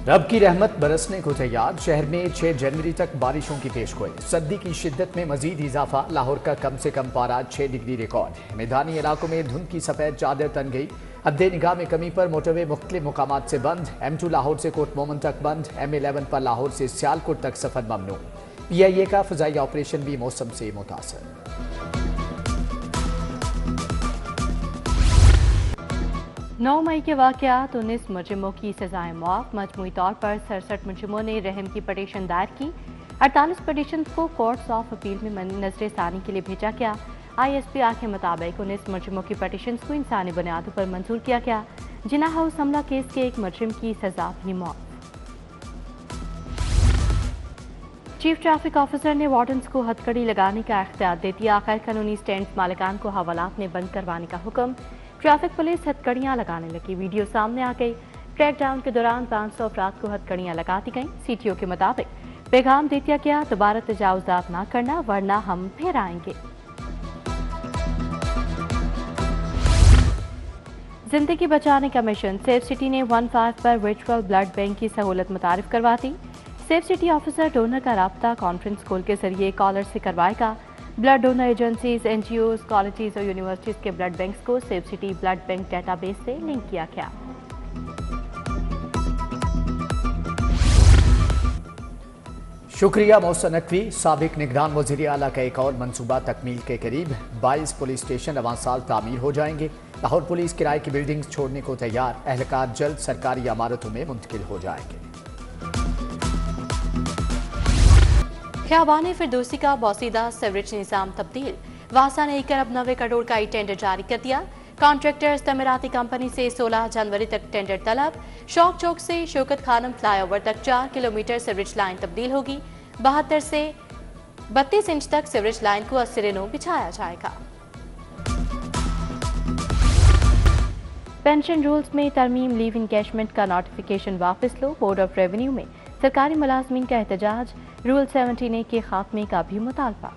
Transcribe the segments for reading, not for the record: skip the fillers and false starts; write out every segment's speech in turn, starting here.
रब की रहमत बरसने को तैयार। शहर में 6 जनवरी तक बारिशों की पेशगोई। सर्दी की शिद्दत में मजीद इजाफा। लाहौर का कम से कम पारा 6 डिग्री रिकॉर्ड। मैदानी इलाकों में धुंध की सफेद चादर तन गई। हद्दे निगाह में कमी पर मोटरवे मुख्तलिफ मुकामात से बंद। M2 लाहौर से कोट मोमन तक बंद। M11 पर लाहौर से सियालकोट तक सफर ममनू। PIA का फजाई ऑपरेशन भी मौसम से मुतासर। 9 मई के वाक़यात 19 मुजरिमों की सजाएं मौत। मजमूई तौर पर 67 मुजरिमों ने रहम की पटिशन दायर की। 48 पटिशन को कोर्ट्स ऑफ अपील में नजर सानी के लिए भेजा गया। ISPR के मुताबिक 19 मुजरिमों की पटिशन को इंसानी बुनियादों पर मंजूर किया गया। जिना हाउस हमला केस के एक मुजरिम की सजा भी मौत। चीफ ट्रैफिक ऑफिसर ने वार्डन्स को हथकड़ी लगाने का इख्तियार दे दिया। गैर कानूनी स्टैंड मालिकान को हवालात में बंद करवाने का हुक्म। ट्रैफिक पुलिस हथकड़ियां लगाने लगी। वीडियो सामने आ गई। क्रैक डाउन के दौरान 500 अफराद को हथकड़ियां लगा दी गईं। CTO के मुताबिक पैगाम दे दिया गया, दोबारा तजावुजात ना करना वरना हम फिर आएंगे। जिंदगी बचाने का मिशन। सेफ सिटी ने 15 पर वर्चुअल ब्लड बैंक की सहूलत मुतारिफ करवा दी। सेफ सिटी ऑफिसर डोनर का राब्ता कॉन्फ्रेंस कॉल के जरिए कॉलर से करवाएगा। Blood donor agencies, NGOs, colleges और यूनिवर्सिटीज के ब्लड बैंक्स को safe city blood bank database से लिंक किया गया। शुक्रिया मोहसन नकवी। साबिक निगरान वज़ीर आला का एक और मंसूबा तकमील के करीब। 22 पुलिस स्टेशन रवां साल तामीर हो जाएंगे। लाहौर पुलिस किराए की बिल्डिंग्स छोड़ने को तैयार। एहलकार जल्द सरकारी इमारतों में मुंतकिल हो जाएंगे। ख्याबान फिरदौसी का बौसीदा सीवरेज निज़ाम तब्दील। वासा ने 1 अरब 90 करोड़ का टेंडर जारी कर दिया। कॉन्ट्रैक्टर्स तमीराती कंपनी से 16 जनवरी तक टेंडर तलब। शौक चौक से शौकत खानम फ्लाईओवर तक 4 किलोमीटर सीवरेज लाइन तब्दील होगी। 72 से 32 इंच तक सीवरेज लाइन को अस्सिरेनों बिछाया जाएगा। पेंशन रूल्स में तरमीम। लीव इंकैशमेंट का नोटिफिकेशन वापस लो। बोर्ड ऑफ रेवेन्यू में सरकारी मुलाजमीन का एहतजाज। रूल 17A के खात्मे का भी मुतालबा।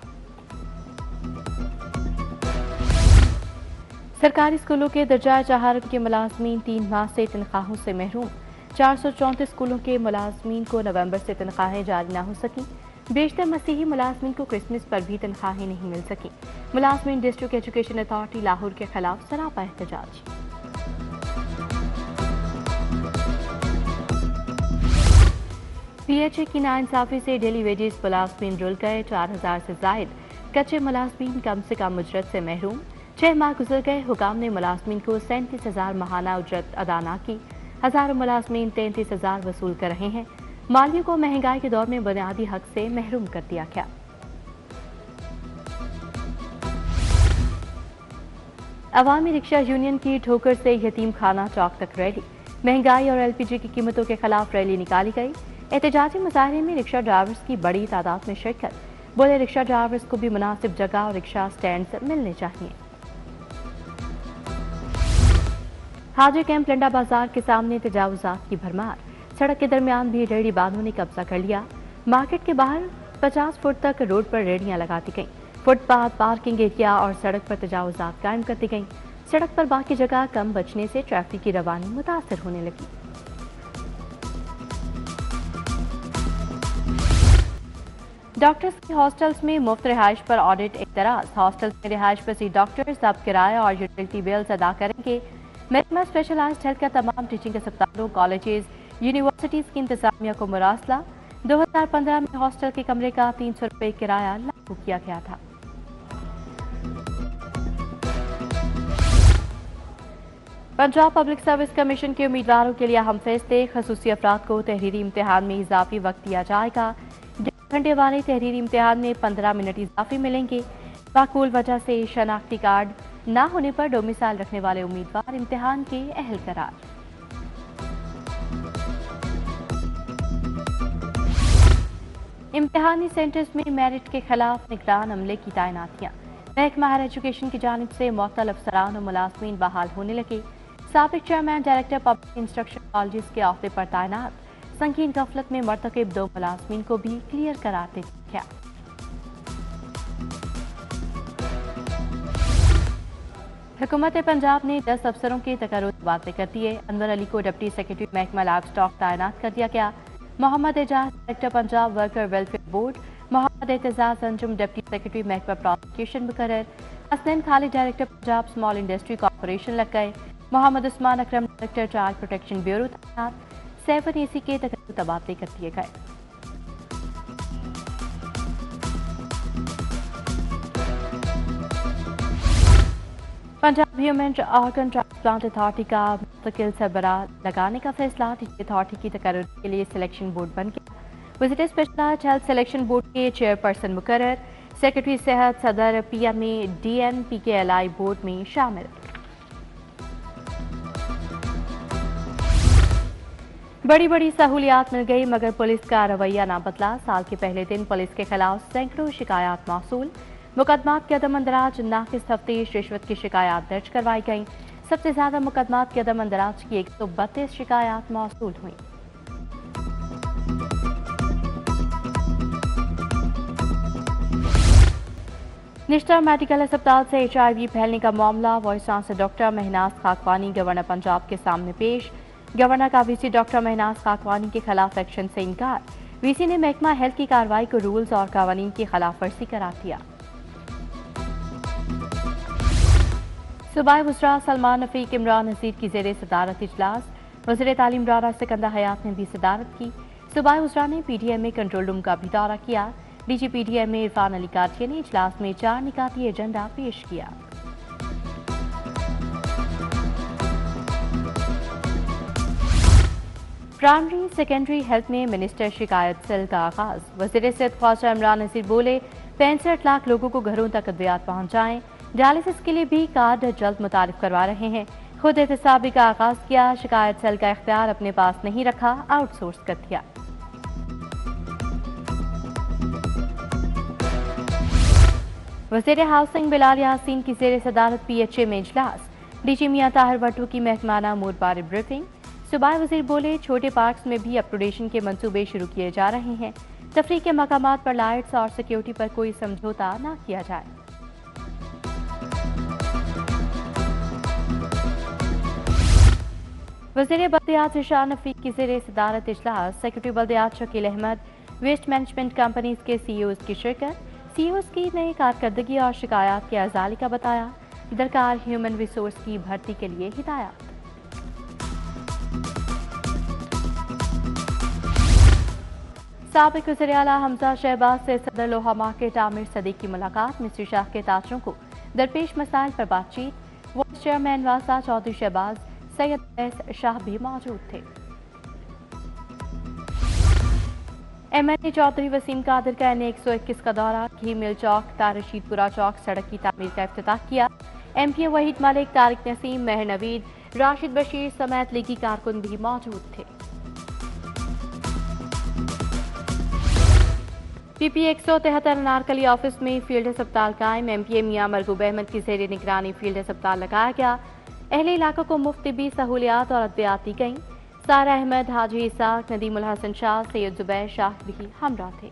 सरकारी स्कूलों के दर्जा चहारम के मुलाजमीन 3 माह से तनख्वाहों से महरूम। 434 स्कूलों के मुलाजमीन को नवंबर से तनख्वाहें जारी न हो सकी। बेशतर मसीही मुलाजमीन को क्रिसमस पर भी तनख्वाहें नहीं मिल सकी। मुलाजमीन डिस्ट्रिक्ट एजुकेशन अथॉरिटी लाहौर के खिलाफ सरापा एहतजाज। PHA की नाइंसाफी से डेली वेजेस मुलाजमीन रुल गए। 4000 से जायद कच्चे मुलाजमीन कम से कम उजरत से महरूम। 6 माह गुजर गए। हुकाम ने मुलाजमीन को 37,000 माहाना उजरत अदा न की। हजारों मुलाजमीन 33,000 वसूल कर रहे हैं। मालियों को महंगाई के दौर में बुनियादी हक से महरूम कर दिया गया। अवामी रिक्शा यूनियन की ठोकर से यतीम खाना चौक तक रैली। महंगाई और LPG की कीमतों के खिलाफ रैली निकाली गई। एहतजाजी मुजाहरे में रिक्शा ड्राइवर्स की बड़ी तादाद में शिरकत। बोले रिक्शा ड्राइवर्स को भी मुनासिब जगह और रिक्शा स्टैंड मिलने चाहिए। हाजी कैंप लंडा बाजार के सामने तजावुजात की भरमार। सड़क के दरमियान भी रेहड़ी बांधों ने कब्जा कर लिया। मार्केट के बाहर 50 फुट तक रोड पर रेहड़ियां लगा दी गईं। फुटपाथ, पार्किंग एरिया और सड़क पर तजावुजात कायम कर दी गईं। सड़क पर बाकी जगह कम बचने से ट्रैफिक की रवानी मुतासर होने लगी। डॉक्टर्स के हॉस्टल्स में मुफ्त रिहाइश पर ऑडिट एतराज। हॉस्टल्स में रिहाइश पसीद डॉक्टर्स अब किराया और यूटिलिटी बिल्स अदा करेंगे। महकमा स्पेशलाइज्ड हेल्थ का तमाम टीचिंग अस्पतालों, कॉलेजेस, यूनिवर्सिटीज की इंतजामिया को मुरासला। 2015 में हॉस्टल के कमरे का 300 रुपये किराया लागू किया गया था। पंजाब पब्लिक सर्विस कमीशन के उम्मीदवारों के लिए अहम फैसले। खसूसी अफराद को तहरीरी इम्तिहान में इजाफी वक्त दिया जाएगा। 1.5 घंटे वाले तहरीरी इम्तिहान में 15 मिनट इजाफी मिलेंगे। माकूल वजह से शनाख्ती कार्ड ना होने पर डोमिसाइल रखने वाले उम्मीदवार इम्तिहान के अहल करार। इम्तिहानी सेंटर्स में मेरिट के खिलाफ निगरान अमले की तैनातियां। महकमा हायर एजुकेशन की जानिब से मुअत्तल अफसरान और मुलाजमीन बहाल होने लगे। साबिक chairman director public instruction colleges के अहदे पर तैनात। संगीन गफलत में मर्तकब 2 मुलाजमीन को भी क्लियर करार दे दिया गया। हुकूमत पंजाब ने 10 अफसरों के तकर्रुर तबादले कर दिए। अनवर अली को डिप्टी सेक्रेटरी महकमा लाइव स्टॉक तैनात कर दिया गया। Muhammad Ejaz director Punjab worker welfare board, Muhammad Aitzaz Anjum deputy secretary महकमा प्रोसिक्यूशन मुकर्रर, Hasnain Khalid director Punjab small industry corporation लग गए। Muhammad Usman Akram director child protection bureau तैनात। 7 AC के तकर्रुर तबादले कर दिए गए। Punjab human organ transplant authority का मुस्तकिल सरबराह लगाने का फैसला। टीचर अथॉरिटी की तकर्रुर के लिए सिलेक्शन बोर्ड बन गया। Visitor specialized health selection board के चेयरपर्सन मुकर्रर, सेक्रेटरी सेहत सदर PMA DN PKLI बोर्ड में शामिल। बड़ी बड़ी सहूलियात मिल गई मगर पुलिस का रवैया ना बदला। साल के पहले दिन पुलिस के खिलाफ सैकड़ों शिकायत मौसूल। मुकदमात के अदम अंदराज, नाकिस तफ्तीश, रिश्वत की शिकायत दर्ज करवाई गई। सबसे ज्यादा मुकदमात के अदम अंदराज की 132 शिकायत मौसूल हुई। निश्तर मेडिकल अस्पताल से HIV फैलने का मामला। Vice chancellor doctor Mahnaz Khakwani governor Punjab के सामने पेश। गवर्नर का VC डॉक्टर महनाज खाकवानी के खिलाफ एक्शन से इनकार। VC ने महकमा हेल्थ की कार्रवाई को रूल्स और कानून की खिलाफ वर्जी करार दिया। सूबाई वज़रा सलमान रफीक इमरान नज़ीर की ज़ेरे सदारत इजलास। वज़ीर तालीम राना सिकंदर हयात ने भी सदारत की। सूबाई वज़रा ने PDMA कंट्रोल रूम का भी दौरा किया। DG PDMA इरफान अली काठिया ने इजलास में 4 निकाती एजेंडा पेश किया। प्राइमरी सेकेंडरी हेल्थ में मिनिस्टर शिकायत सेल का आगाज। वज़ीर सेहत ख्वाजा इमरान नज़ीर बोले 65 लाख लोगों को घरों तक अद्वियात पहुँचाएं। डायलिसिस के लिए भी कार्ड जल्द मुतारिफ करवा रहे हैं। खुद एहतसाबी का आगाज किया। शिकायत सेल का इख्तियार अपने पास नहीं रखा, आउटसोर्स कर दिया। वज़ीर हाउसिंग बिलाल यासीन की ज़ेरे सदारत PHA में इजलास। DG मियां ताहिर भट्टू की महकमाना अमूर बारे ब्रीफिंग। सूबाई वज़ीर बोले छोटे पार्क्स में भी अपग्रेडेशन के मंसूबे शुरू किए जा रहे हैं। तफरीह के मकामात पर लाइट्स और सिक्योरिटी पर कोई समझौता न किया जाए। वज़ीर बल्दियात ज़िशान रफ़ीक की ज़ेरे सदारत इजलास। सेक्रेटरी बल्दियात Shakeel Ahmed, waste management companies के CEOs की शिरकत। CEOs की नई कारकर्दगी और शिकायत के अजाली का बताया। दरकार ह्यूमन रिसोर्स की भर्ती के लिए हिदायत। साबिक वज़ीर आला हमजा शहबाज से सदर लोहा मार्केट आमिर सदीक की मुलाकात। मिस्री शाह के ताजरों को दरपेश मसाइल पर बातचीत। वाइस चेयरमैन वासा चौधरी शहबाज, सैयद फैज शाह भी मौजूद थे। MLA चौधरी वसीम कादिर का NA 121 का दौरा। घी मिल चौक तारशीदपुरा चौक सड़क की तामीर का इफ्तिताह किया। MPA वहीद मलिक, तारिक नसीम, मेहर नवीद, राशिद बशीर समेत लीगी कारकुन भी मौजूद थे। PP 173 अनारकली ऑफिस में फील्ड अस्पताल कायम। MPA मियां मरगूब अहमद की ज़ेरे निगरानी फील्ड अस्पताल लगाया गया। अहले इलाकों को मुफ्त तिब्बी सहूलियात और अद्वियात दी गईं। सारा अहमद, हाजी इसाक, नदीमुल हसन शाह, सैयद जुबैर शाह भी हमरा थे।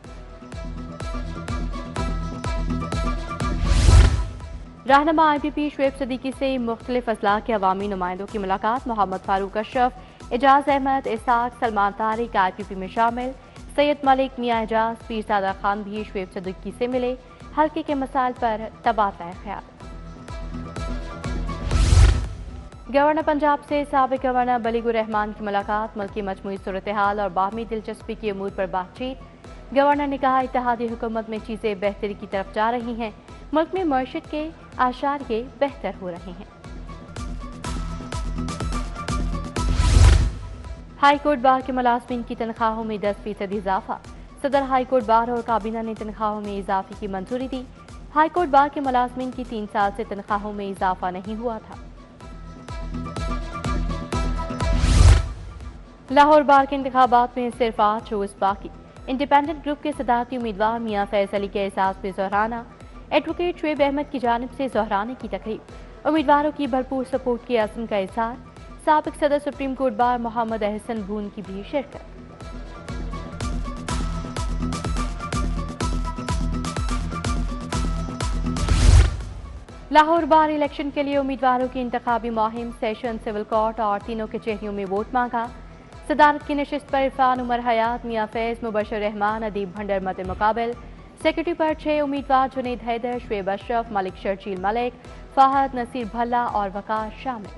रहनुमा IPP शुएब सदीकी से मुख्तलिफ अजला के अवामी नुमाइंदों की मुलाकात। मोहम्मद फारूक अशरफ, एजाज अहमद, इसाक, सलमान तारिक IPP में शामिल। सैयद मलिक, मियां एजाज, पीरजादा खान भी शुएब सदीकी से मिले। हल्के के मसाइल पर तबादला ख्याल। गवर्नर पंजाब से साबिक गवर्नर बलीगुर रहमान की मुलाकात। मुल्क की मजमूई सूरत हाल और बाहमी दिलचस्पी के अमूर पर बातचीत। गवर्नर ने कहा इत्तेहादी हुकूमत में चीज़ें बेहतरी की तरफ जा रही हैं। मुल्क में मईशत के आशारिये बेहतर हो रहे हैं। हाई कोर्ट बार के मुलाजमीन की तनख्वाहों में 10% इजाफा। सदर हाई कोर्ट बार और काबीना ने तनख्वाहों में इजाफे की मंजूरी दी। हाई कोर्ट बार के मुलाजमीन की 3 साल से तनख्वाहों में इजाफा नहीं हुआ था। लाहौर बार के इंतखाबात में सिर्फ 8 रोज बाकी। इंडिपेंडेंट ग्रुप के सदारती उम्मीदवार मियां फैज अली के एहसास पे ज़हराना। एडवोकेट शुएब अहमद की जानिब से ज़हराने की तकरीब। उम्मीदवारों की भरपूर सपोर्ट के अज़्म का इज़हार। साबिक सदर supreme court bar Mohammad Ahsan भून की भी शिरकत। लाहौर बार इलेक्शन के लिए उम्मीदवारों की इंतखाबी मुहिम, सेशन, सिविल कोर्ट और तीनों के चेहरियों में वोट मांगा। सदारत की नशिस्त पर इरफान उमर हयात, मियां फैज, मुबशर रहमान, अदीब भंडर मत मुकाबिल। सेक्रेटरी पर 6 उम्मीदवार जुनेद हैदर, शुएब अशरफ, मलिक शर्जील मलिक, फहद, नसीर भल्ला और वकार शामिल।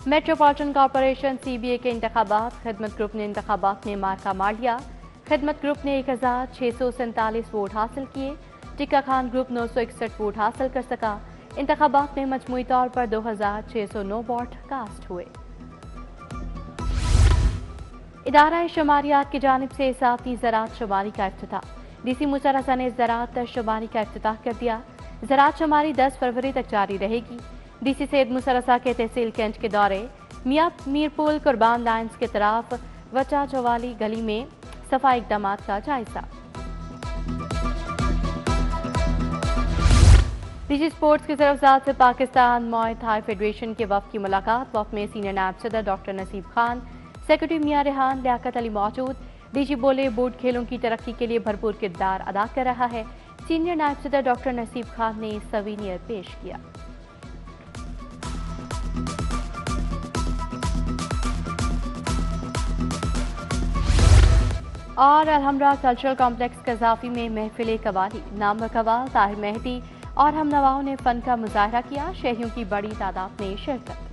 मेट्रोपॉलिटन कॉरपोरेशन CBA के इंतखाबात, खिदमत ग्रुप ने इंतखाबात में मार्का मार लिया। खिदमत ग्रुप ने 1647 वोट हासिल किए। टिक्का खान ग्रुप 961 वोट हासिल कर सका। इंतखाबात में मजमूई तौर पर 2609 वोट कास्ट हुए। इदारा शुमारियात की जानिब से साथी ज़राअत शुमारी का इफ्तिताह। DC मुसर हसन ने ज़राअत शुमारी का इफ्तिताह कर दिया। ज़राअत शुमारी 10 फरवरी तक जारी रहेगी। DC सैयद मुसर हसन के तहसील कैंच के दौरे, मियां मीरपुल कुर्बान लाइन्स के तरफ वचा चवाली गली में सफाई इकदाम का जायजा। DC स्पोर्ट्स की तरफ से पाकिस्तान मुआय थाई फेडरेशन के वफ़द की मुलाकात। वफ़द में सीनियर नायब सदर डॉक्टर नसीब खान, सेक्रेटरी मियां रेहान, लियाकत अली मौजूद। DG बोले, बोर्ड खेलों की तरक्की के लिए भरपूर किरदार अदा कर रहा है। सीनियर नायब सदर डॉक्टर नसीब खान ने सवीनियर पेश किया। और अलहमरा कल्चरल कॉम्प्लेक्स कज़ाफी में महफिल कवाली, नाम कवाल ताहिर मेहदी और हम नवाओं ने फन का मुजाहरा किया। शहरियों की बड़ी तादाद में शिरकत।